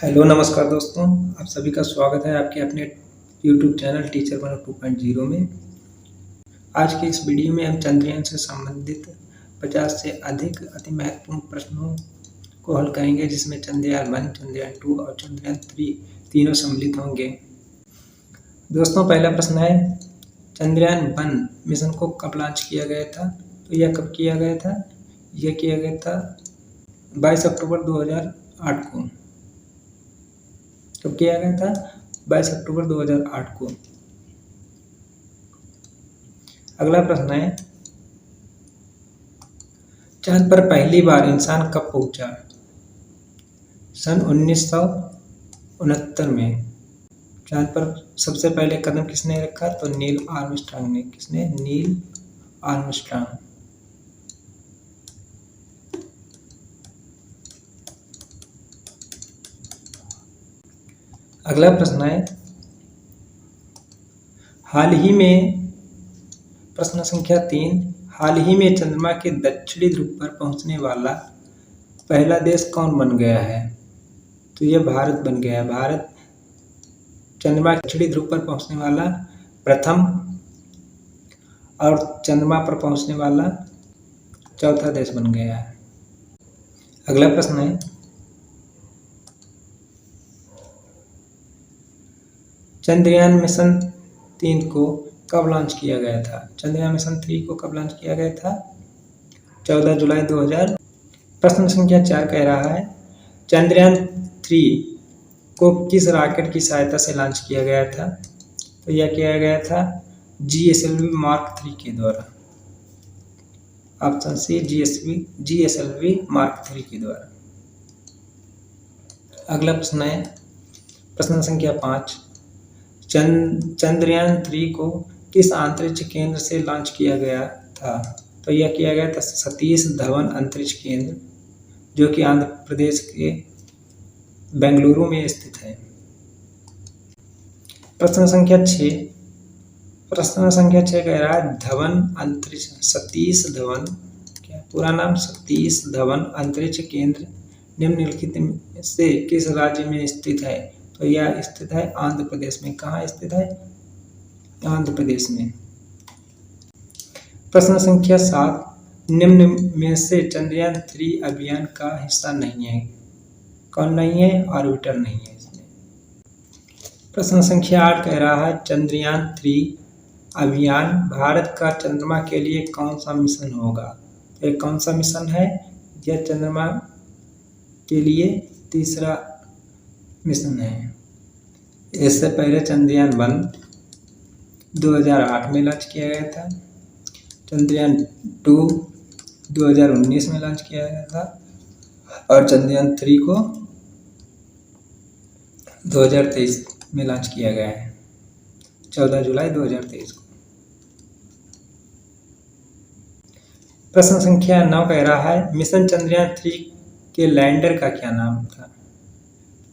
Hello नमस्कार दोस्तों, आप सभी का स्वागत है आपके अपने यूट्यूब चैनल टीचर बनो 2.0 में। आज के इस वीडियो में हम चंद्रयान से संबंधित 50 से अधिक अति महत्वपूर्ण प्रश्नों को हल करेंगे, जिसमें चंद्रयान 1, चंद्रयान 2 और चंद्रयान 3 तीनों सम्मिलित होंगे। दोस्तों, पहला प्रश्न है, चंद्रयान 1 मिशन को कब लॉन्च किया गया था? तो यह कब किया गया था? यह किया गया था 22 अक्टूबर 2008 को। कब किया गया था? 22 अक्टूबर 2008 को। अगला प्रश्न है, चांद पर पहली बार इंसान कब पहुंचा? सन 1969 में। चांद पर सबसे पहले कदम किसने रखा? तो नील आर्मस्ट्रांग ने। किसने? Neil Armstrong. अगला प्रश्न है, हाल ही में, प्रश्न संख्या 3, हाल ही में चंद्रमा के दक्षिणी ध्रुव पर पहुंचने वाला पहला देश कौन बन गया है? तो यह भारत बन गया है। भारत चंद्रमा के दक्षिणी ध्रुव पर पहुंचने वाला प्रथम और चंद्रमा पर पहुंचने वाला चौथा देश बन गया है। अगला प्रश्न है, चंद्रयान मिशन 3 को कब लॉन्च किया गया था? चंद्रयान मिशन 3 को कब लॉन्च किया गया था? 14 जुलाई 2000। प्रश्न संख्या 4 कह रहा है, चंद्रयान 3 को किस रॉकेट की सहायता से लॉन्च किया गया था? तो यह किया गया था GSLV मार्क 3 के द्वारा। ऑप्शन सी, GSLV मार्क 3 के द्वारा। अगला प्रश्न है, प्रश्न संख्या 5, चंद्रयान 3 को किस अंतरिक्ष केंद्र से लॉन्च किया गया था? तो यह किया गया था सतीश धवन अंतरिक्ष केंद्र, जो कि आंध्र प्रदेश के बेंगलुरु में स्थित है। प्रश्न संख्या 6 कह रहा है, धवन अंतरिक्ष, सतीश धवन, क्या पूरा नाम? सतीश धवन अंतरिक्ष केंद्र निम्नलिखित में से किस राज्य में स्थित है? तो यह स्थित है आंध्र प्रदेश में। कहाँ स्थित है? आंध्र प्रदेश में। प्रश्न संख्या 7, निम्न में से चंद्रयान 3 अभियान का हिस्सा नहीं है। कौन नहीं है? ऑर्बिटर नहीं है इसमें। प्रश्न संख्या 8 कह रहा है, चंद्रयान 3 अभियान भारत का चंद्रमा के लिए कौन सा मिशन होगा? तो यह कौन सा मिशन है? यह चंद्रमा के लिए तीसरा मिशन है। इससे पहले चंद्रयान 1 2008 में लॉन्च किया गया था। चंद्रयान 2 2019 में लॉन्च किया गया था और चंद्रयान 3 को 2023 में लॉन्च किया गया है, 14 जुलाई 2023 को। प्रश्न संख्या 9 कह रहा है, मिशन चंद्रयान 3 के लैंडर का क्या नाम था?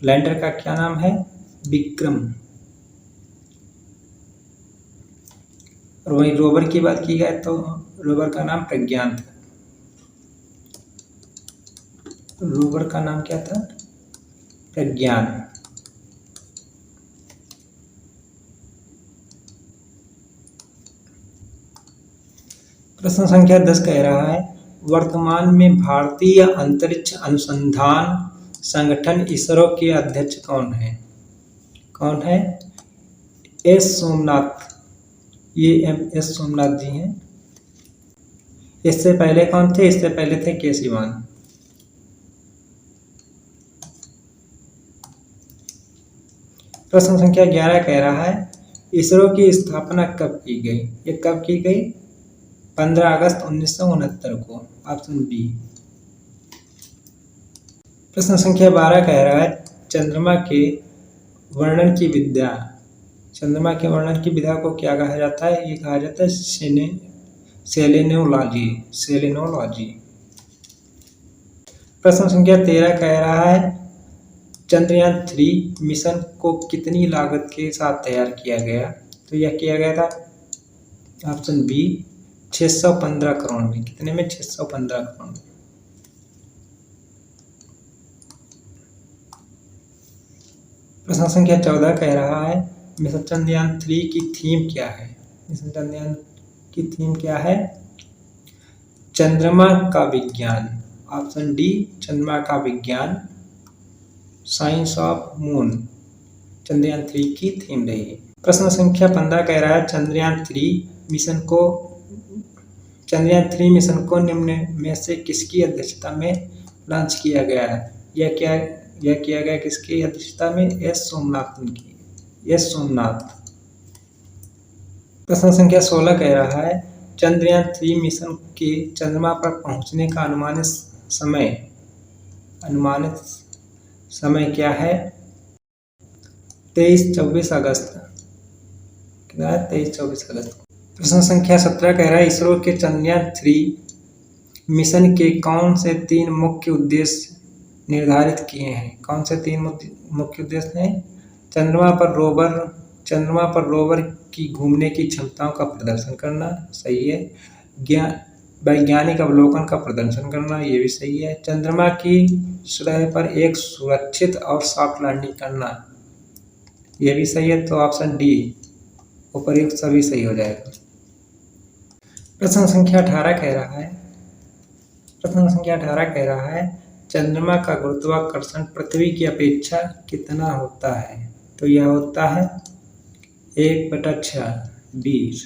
लैंडर का क्या नाम है? विक्रम। और वहीं रोवर की बात की जाए तो रोवर का नाम प्रज्ञान था। रोवर का नाम क्या था? प्रज्ञान। प्रश्न संख्या 10 कह रहा है, वर्तमान में भारतीय अंतरिक्ष अनुसंधान संगठन इसरो के अध्यक्ष कौन है? कौन है? एस सोमनाथ। ये एस सोमनाथ जी हैं। इससे पहले कौन थे? इससे पहले थे के सिवान। प्रश्न संख्या 11 कह रहा है, इसरो की स्थापना कब की गई? ये कब की गई? 15 अगस्त 1969 को। Option B. प्रश्न संख्या 12 कह रहा है, चंद्रमा के वर्णन की विद्या, चंद्रमा के वर्णन की विधा को क्या कहा जाता है? ये कहा जाता है सेलेनोलॉजी। प्रश्न संख्या 13 कह रहा है, चंद्रयान 3 मिशन को कितनी लागत के साथ तैयार किया गया? तो यह किया गया था ऑप्शन बी 615 करोड़ में। कितने में? 615 करोड़ में। प्रश्न संख्या 14 कह रहा है मिशन चंद्रयान 3 की थीम क्या है। मिशन चंद्रयान की थीम क्या है? चंद्रमा का विज्ञान। ऑप्शन डी चंद्रमा का विज्ञान, साइंस ऑफ मून चंद्रयान 3 की थीम रही। प्रश्न संख्या 15 कह रहा है चंद्रयान 3 मिशन को निम्न में से किसकी अध्यक्षता में लॉन्च किया गया है? यह किया गया किसकी अध्यक्षता में? एस सोमनाथन की। एस सोमनाथ। प्रश्न संख्या 16 कह रहा है चंद्रयान 3 मिशन के चंद्रमा पर पहुंचने का अनुमानित समय क्या है? 23-24 अगस्त। कितना है? 23-24 अगस्त। प्रश्न संख्या 17 कह रहा है इसरो के चंद्रयान 3 मिशन के कौन से 3 मुख्य उद्देश्य निर्धारित किए हैं? कौन से 3 मुख्य उद्देश्य हैं? चंद्रमा पर रोवर की घूमने की क्षमताओं का प्रदर्शन करना, सही है। वैज्ञानिक अवलोकन का प्रदर्शन करना, ये भी सही है। चंद्रमा की सतह पर एक सुरक्षित और सॉफ्ट लैंडिंग करना, ये भी सही है। तो ऑप्शन डी उपर्युक्त सभी सही हो जाएगा। प्रश्न संख्या 18 कह रहा है चंद्रमा का गुरुत्वाकर्षण पृथ्वी की अपेक्षा कितना होता है? तो यह होता है 1/6 20।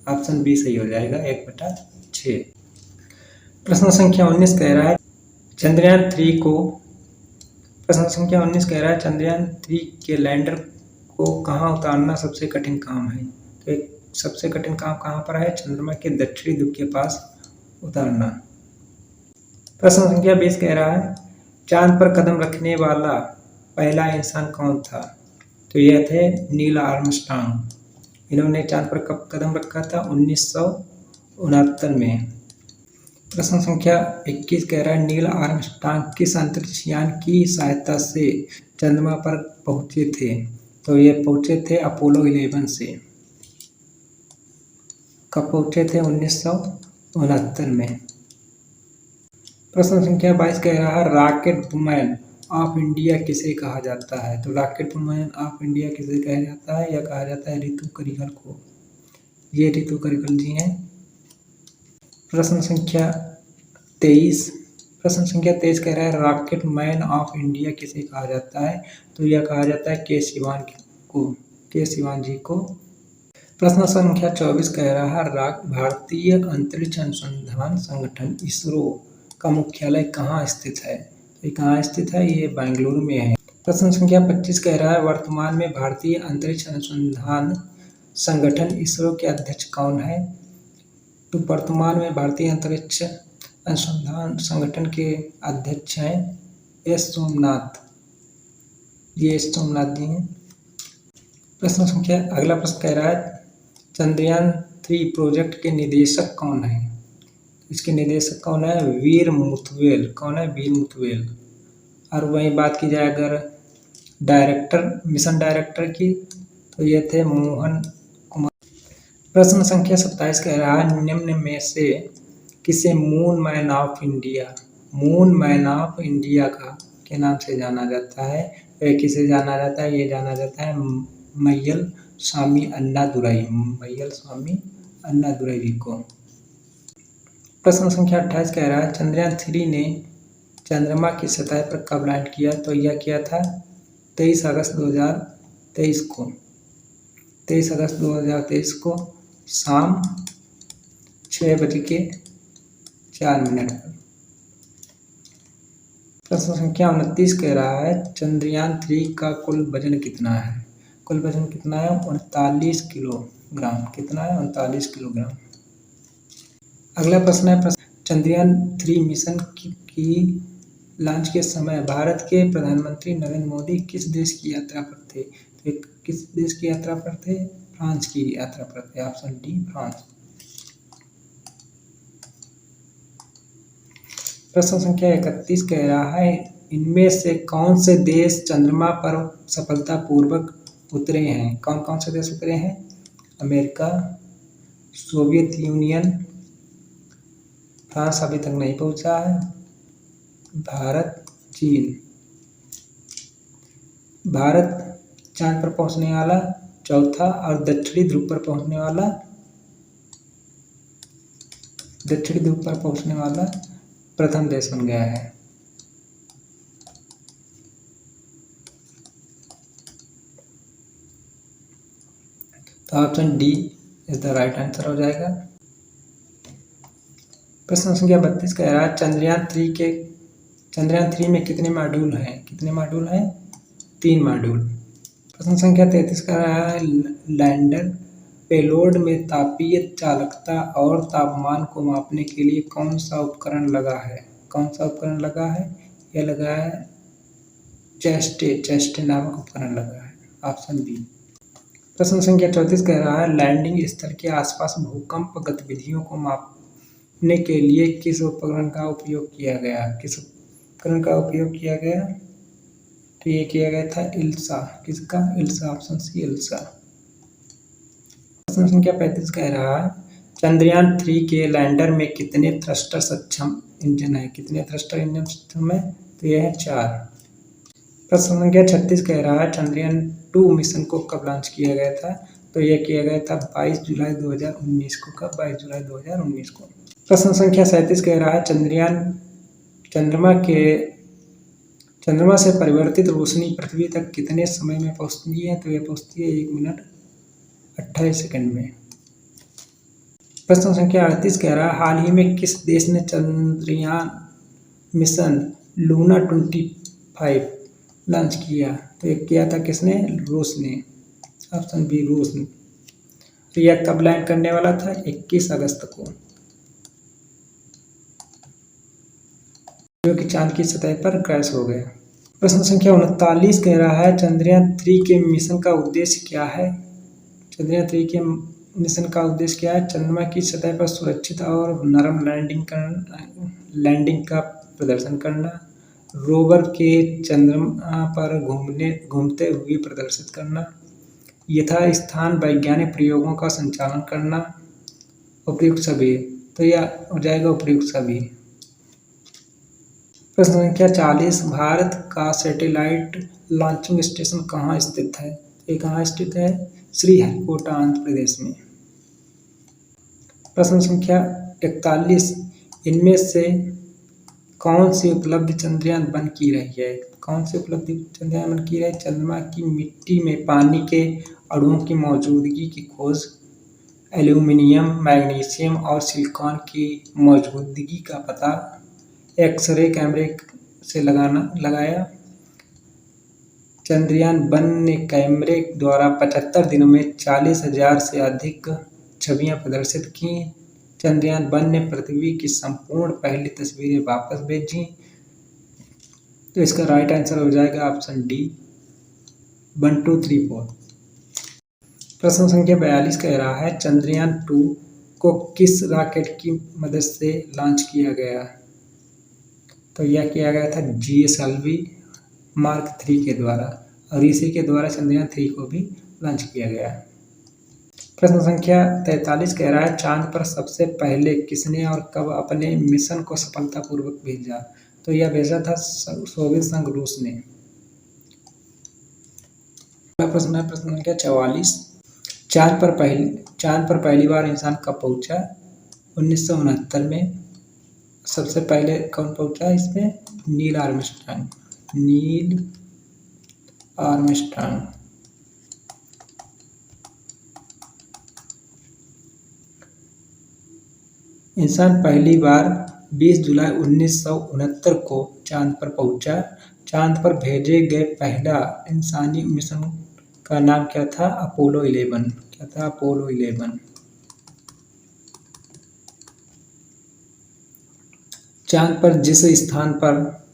ऑप्शन बी सही हो जाएगा 1/6। प्रश्न संख्या 19 कह रहा है चंद्रयान 3 के लैंडर को कहाँ उतारना सबसे कठिन काम है? तो एक सबसे कठिन काम कहाँ पर है? चंद्रमा के दक्षिणी ध्रुव के पास उतारना। प्रश्न संख्या 20 कह रहा है चांद पर कदम रखने वाला पहला इंसान कौन था? तो यह थे नील आर्मस्ट्रांग। इन्होंने चांद पर कब कदम रखा था? 1969 में। प्रश्न संख्या 21 कह रहा है नील आर्मस्ट्रांग किस अंतरिक्ष यान की सहायता से चंद्रमा पर पहुंचे थे? तो ये पहुंचे थे अपोलो 11 से। कब पहुंचे थे? 1969 में। प्रश्न संख्या 22 कह रहा है रॉकेट वुमेन ऑफ इंडिया किसे कहा जाता है? तो रॉकेट वुमेन ऑफ इंडिया किसे कहा जाता है? यह कहा जाता है रितु करिगल को। ये रितु करिगल जी हैं। प्रश्न संख्या 23 कह रहा है रॉकेट मैन ऑफ इंडिया किसे कहा जाता है? तो यह कहा जाता है के सिवान जी को। प्रश्न संख्या 24 कह रहा है भारतीय अंतरिक्ष अनुसंधान संगठन इसरो का मुख्यालय कहाँ स्थित है? ये कहाँ स्थित है? ये बेंगलुरु में है। प्रश्न संख्या 25 कह रहा है वर्तमान में भारतीय अंतरिक्ष अनुसंधान संगठन इसरो के अध्यक्ष कौन है? तो वर्तमान में भारतीय अंतरिक्ष अनुसंधान संगठन के अध्यक्ष हैं एस सोमनाथ। ये एस सोमनाथ जी हैं। अगला प्रश्न कह रहा है चंद्रयान 3 प्रोजेक्ट के निदेशक कौन है? इसके निदेशक कौन है? वीर मुथवेल। कौन है? वीर मुथवेल। और वहीं बात की जाए अगर मिशन डायरेक्टर की तो ये थे मोहन कुमार। प्रश्न संख्या 27 कह रहा है निम्न में से किसे मून मैन ऑफ इंडिया का के नाम से जाना जाता है? किसे जाना जाता है? ये जाना जाता है मैयल स्वामी अन्नादुरई जी को। प्रश्न संख्या 28 कह रहा है चंद्रयान 3 ने चंद्रमा की सतह पर कब लैंड किया? तो यह किया था 23 अगस्त 2023 को। 23 अगस्त 2023 को शाम 6:04 पर। प्रश्न संख्या 29 कह रहा है चंद्रयान 3 का कुल वजन कितना है? कुल वजन कितना है? 39 किलोग्राम। कितना है? 39 किलोग्राम। अगला प्रश्न है चंद्रयान 3 मिशन की लॉन्च के समय भारत के प्रधानमंत्री नरेंद्र मोदी किस देश की यात्रा पर थे? तो किस देश की यात्रा पर थे? फ्रांस की यात्रा पर थे। Option D France. प्रश्न संख्या 31 कह रहा है इनमें से कौन से देश चंद्रमा पर सफलतापूर्वक उतरे हैं? कौन कौन से देश उतरे हैं? अमेरिका, सोवियत यूनियन, फ्रांस अभी तक नहीं पहुंचा है, भारत, चीन। भारत चांद पर पहुंचने वाला चौथा और दक्षिणी ध्रुव पर पहुंचने वाला प्रथम देश बन गया है। तो option D is the right answer हो जाएगा। प्रश्न संख्या 32 कह रहा है चंद्रयान 3 में कितने मॉड्यूल हैं? 3 मॉड्यूल। प्रश्न संख्या 33 कह रहा है लैंडर पेलोड में तापीय चालकता और तापमान को मापने के लिए कौन सा उपकरण लगा है? यह लगा है चेस्टे नामक उपकरण लगा है। Option B. प्रश्न संख्या 34 कह रहा है लैंडिंग स्थल के आसपास भूकंप गतिविधियों को मापने के लिए किस उपकरण का उपयोग किया गया? तो ये किया गया था इल्सा। किसका? इल्सा। ऑप्शन सी इल्सा। प्रश्न संख्या 35 कह रहा है चंद्रयान 3 के लैंडर में कितने थ्रस्टर सक्षम इंजन है? तो यह है 4। प्रश्न संख्या 36 कह रहा है चंद्रयान 2 मिशन को कब लॉन्च किया गया था? तो यह किया गया था 22 जुलाई 2019 को। कब? 22 जुलाई 2019 को। प्रश्न संख्या 37 कह रहा है चंद्रमा से परिवर्तित रोशनी पृथ्वी तक कितने समय में पहुंचती है? तो यह पहुंचती है 1 मिनट 28 सेकंड में। प्रश्न संख्या 38 कह रहा है हाल ही में किस देश ने चंद्रयान मिशन लूना 25 लॉन्च किया? तो ये किया था किसने? रूस ने। ऑप्शन बी रूस ने। तो यह कब लैंड करने वाला था? 21 अगस्त को, जो कि चांद की सतह पर क्रैश हो गया। प्रश्न संख्या 39 कह रहा है चंद्रयान 3 के मिशन का उद्देश्य क्या है? चंद्रमा की सतह पर सुरक्षित और नरम लैंडिंग का प्रदर्शन करना, रोवर के चंद्रमा पर घूमते हुए प्रदर्शित करना, यथास्थान वैज्ञानिक प्रयोगों का संचालन करना, उपयुक्त सभी। तो यह हो जाएगा उपयुक्त सभी। प्रश्न संख्या 40 भारत का सैटेलाइट लॉन्चिंग स्टेशन कहाँ स्थित है? ये कहाँ स्थित है? श्रीहरिकोटा, आंध्र प्रदेश में। प्रश्न संख्या 41 इनमें से कौन सी उपलब्धि चंद्रयान वन की रही है? चंद्रमा की मिट्टी में पानी के अणुओं की मौजूदगी की खोज, एल्यूमिनियम, मैग्नीशियम और सिलिकॉन की मौजूदगी का पता, एक्सरे कैमरे से लगाया। चंद्रयान वन ने कैमरे द्वारा 75 दिनों में 40,000 से अधिक छवियां प्रदर्शित की। चंद्रयान वन ने पृथ्वी की संपूर्ण पहली तस्वीरें वापस भेजी। तो इसका राइट आंसर हो जाएगा ऑप्शन डी 1 2 3 4। प्रश्न संख्या 42 कह रहा है चंद्रयान 2 को किस रॉकेट की मदद से लॉन्च किया गया? तो यह किया गया था GSLV मार्क 3 के द्वारा, और इसी के द्वारा चंद्रयान 3 को भी लॉन्च किया गया। प्रश्न संख्या 43 कह रहा है चांद पर सबसे पहले किसने और कब अपने मिशन को सफलतापूर्वक भेजा? तो यह भेजा था सोवियत संघ रूस ने। प्रश्न है प्रश्न संख्या 44 चांद पर पहली बार इंसान कब पहुंचा? 1969 में। सबसे पहले कौन पहुंचा इसमें? Neil Armstrong. इंसान पहली बार 20 जुलाई 1969 को चांद पर पहुंचा। चांद पर भेजे गए पहला इंसानी मिशन का नाम क्या था? अपोलो 11। क्या था? अपोलो 11। चांद पर जिस स्थान पर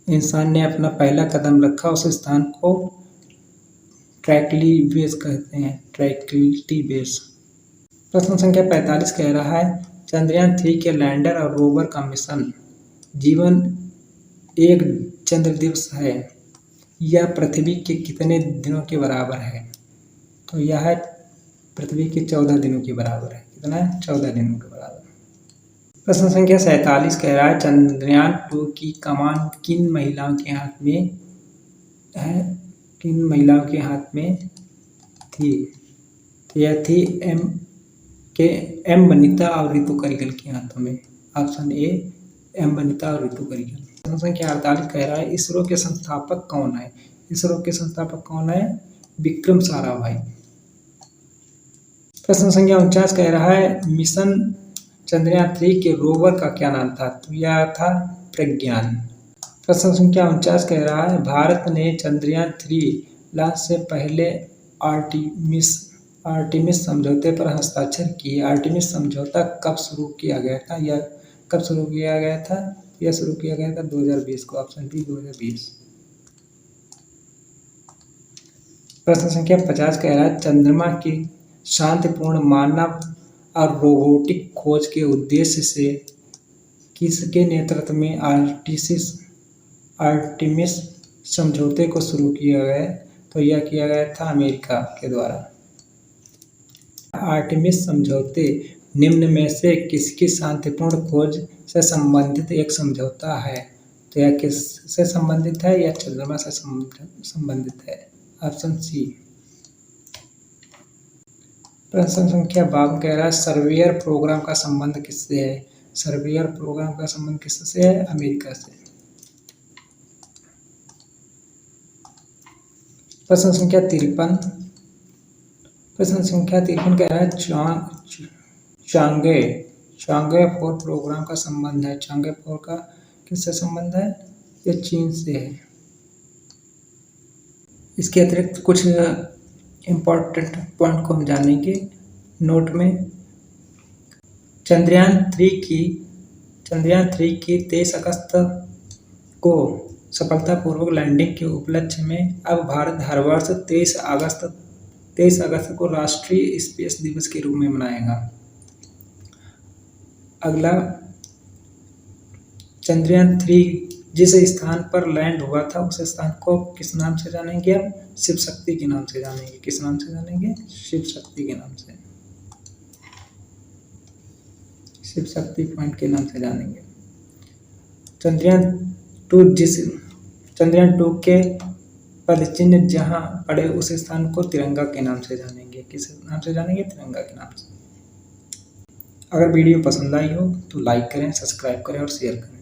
इंसान ने अपना पहला कदम रखा उस स्थान को ट्रैक्ली बेस कहते हैं। ट्रैक्लिटी बेस। प्रश्न संख्या 45 कह रहा है चंद्रयान 3 के लैंडर और रोवर का मिशन जीवन एक चंद्र दिवस है, यह पृथ्वी के कितने दिनों के बराबर है? तो यह पृथ्वी के 14 दिनों के बराबर है। कितना है? 14 दिनों के बराबर। प्रश्न संख्या 47 कह रहा है चंद्रयान 2 की कमान किन महिलाओं के हाथ में है? किन महिलाओं के हाथ में थी? तो यह थी एम वनिता और रितु करिगल के हाथों में। ऑप्शन ए एम वनिता और रितु करिगल। प्रश्न संख्या 48 कह रहा है इसरो के संस्थापक कौन है? इसरो के संस्थापक कौन है? विक्रम साराभाई। प्रश्न संख्या 49 कह रहा है मिशन चंद्रयान 3 के रोवर का क्या नाम था? तो यह था प्रज्ञान। प्रश्न संख्या 49 कह रहा है भारत ने चंद्रयान 3 लॉन्च से पहले आर्टिमिस समझौते पर हस्ताक्षर किए। आर्टिमिस समझौता कब शुरू किया गया था? यह कब शुरू किया गया था? यह शुरू किया गया था 2020 को। Option B 2020। प्रश्न संख्या 50 कह रहा है चंद्रमा की शांतिपूर्ण मानव और रोबोटिक खोज के उद्देश्य से किसके नेतृत्व में आर्टिमिस समझौते को शुरू किया गया? तो यह किया गया था अमेरिका के द्वारा। आर्टिमिस समझौते निम्न में से किसकी शांतिपूर्ण खोज से संबंधित एक समझौता है? तो यह किससे संबंधित है? यह चंद्रमा से संबंधित है। Option C. प्रश्न संख्या 52 कह रहा है सर्वेयर प्रोग्राम का संबंध किससे है? सर्वेयर प्रोग्राम का संबंध किससे है? अमेरिका से। प्रश्न संख्या 53 कह रहा है चांगे 4 प्रोग्राम का संबंध है। चांगे 4 का किससे संबंध है? ये चीन से है। इसके अतिरिक्त कुछ इम्पोर्टेंट पॉइंट को हम जानेंगे नोट में। चंद्रयान 3 की 23 अगस्त को सफलतापूर्वक लैंडिंग के उपलक्ष्य में अब भारत हर वर्ष 23 अगस्त को राष्ट्रीय स्पेस दिवस के रूप में मनाएगा। अगला चंद्रयान 3 जिस स्थान पर लैंड हुआ था उस स्थान को किस नाम से जानेंगे? अब शिव शक्ति के नाम से जानेंगे। किस नाम से जानेंगे? शिव शक्ति के नाम से। शिव शक्ति पॉइंट के नाम से जानेंगे। चंद्रयान 2 के पद चिन्ह जहां पड़े उस स्थान को तिरंगा के नाम से जानेंगे। किस नाम से जानेंगे? तिरंगा के नाम से। अगर वीडियो पसंद आई हो तो लाइक करें, सब्सक्राइब करें और शेयर करें।